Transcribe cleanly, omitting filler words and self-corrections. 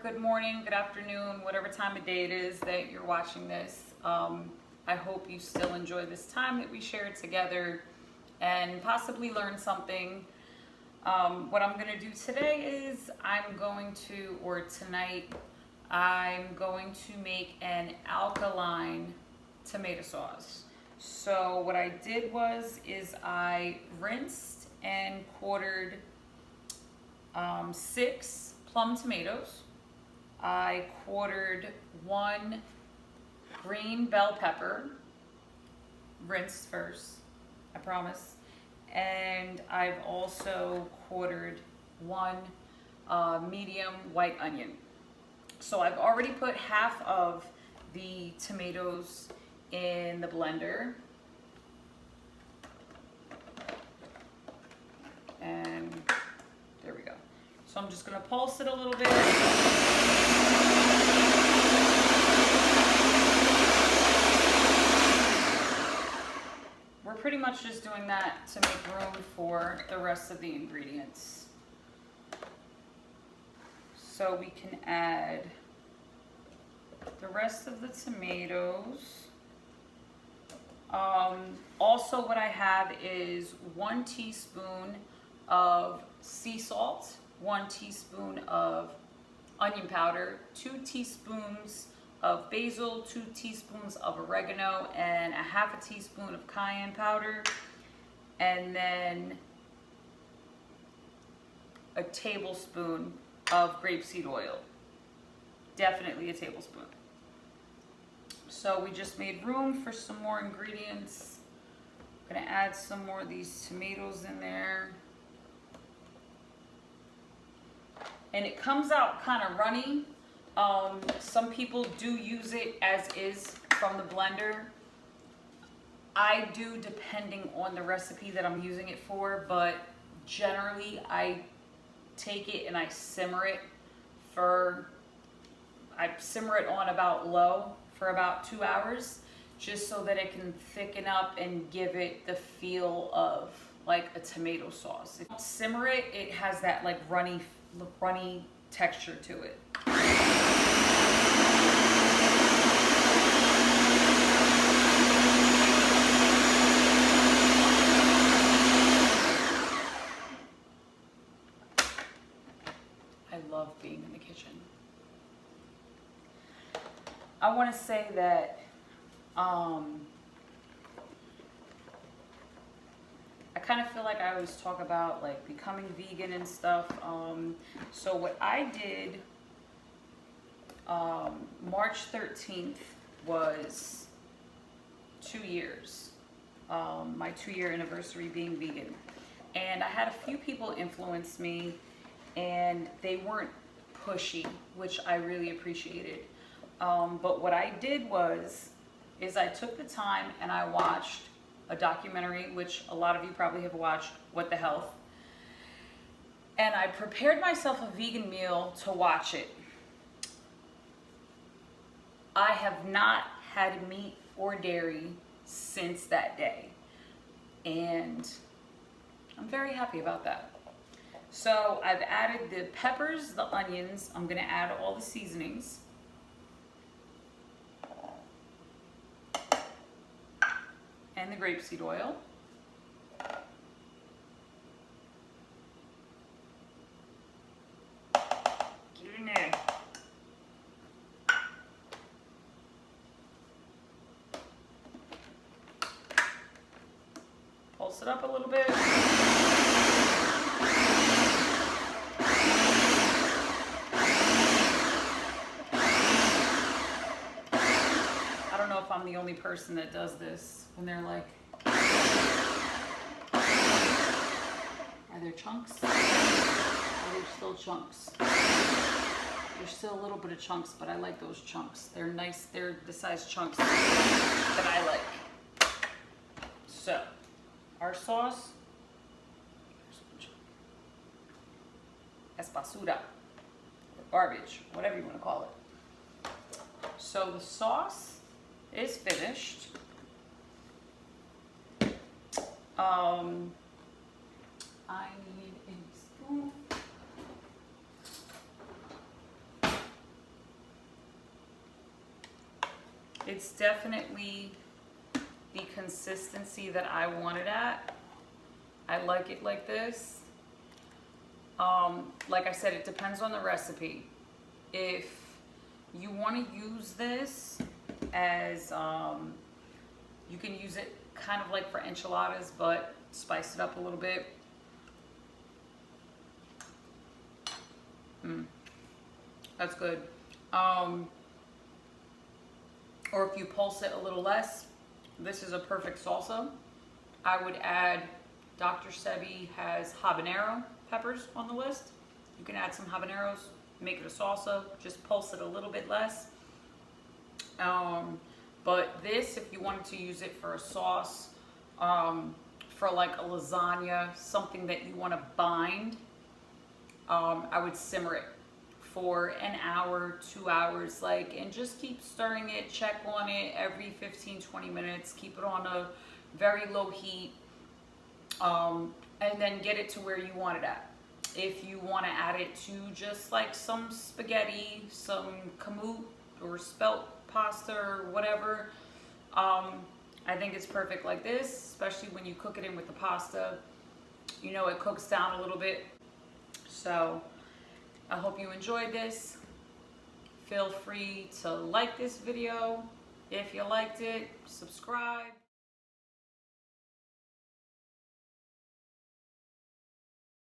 good morning, good afternoon, whatever time of day it is that you're watching this. I hope you still enjoy this time that we shared together and possibly learn something. What I'm going to do today is tonight, I'm going to make an alkaline tomato sauce. So what I did is I rinsed and quartered 6 plum tomatoes. I quartered 1 green bell pepper, rinsed first, I promise. And I've also quartered 1 medium white onion. So I've already put half of the tomatoes in the blender. And there we go. So I'm just gonna pulse it a little bit. We're pretty much just doing that to make room for the rest of the ingredients. So we can add the rest of the tomatoes. Also what I have is 1 teaspoon of sea salt, 1 teaspoon of onion powder, 2 teaspoons of basil, 2 teaspoons of oregano, and 1/2 teaspoon of cayenne powder, and then a tablespoon of grapeseed oil. Definitely a tablespoon. So we just made room for some more ingredients. I'm gonna add some more of these tomatoes in there. And it comes out kind of runny. Some people do use it as is from the blender. I do, depending on the recipe that I'm using it for, but generally I take it and I simmer it on about low for about 2 hours, just so that it can thicken up and give it the feel of like a tomato sauce. If you simmer it, it has that like runny texture to it. I love being in the kitchen. I want to say that I kind of feel like I always talk about like becoming vegan and stuff. So what I did March 13th was 2 years, my 2-year anniversary being vegan. And I had a few people influence me, and they weren't pushy, which I really appreciated. But what I did is I took the time and I watched a documentary, which a lot of you probably have watched, What the Health. And I prepared myself a vegan meal to watch it. I have not had meat or dairy since that day. And I'm very happy about that. So I've added the peppers, the onions. I'm gonna add all the seasonings. And the grapeseed oil. Get it in there. Pulse it up a little bit. I don't know if I'm the only person that does this. When they're like, are there chunks? Are there still chunks? There's still a little bit of chunks, but I like those chunks. They're nice, they're the size chunks that I like. So, our sauce, es basura, or garbage, whatever you want to call it. So the sauce is finished. I need a spoon. It's definitely the consistency that I want it at. I like it like this. Like I said, it depends on the recipe. If you want to use this as, you can use it kind of like for enchiladas, but spice it up a little bit. That's good. Or if you pulse it a little less, this is a perfect salsa. I would add, Dr. Sebi has habanero peppers on the list. You can add some habaneros, make it a salsa, just pulse it a little bit less. But this, if you wanted to use it for a sauce, for like a lasagna, something that you want to bind, I would simmer it for an hour, 2 hours, like, and just keep stirring it, check on it every 15-20 minutes, keep it on a very low heat, and then get it to where you want it at. If you want to add it to just like some spaghetti, some kamut or spelt pasta or whatever, I think it's perfect like this, especially when you cook it in with the pasta. You know, it cooks down a little bit. So I hope you enjoyed this. Feel free to like this video if you liked it, subscribe.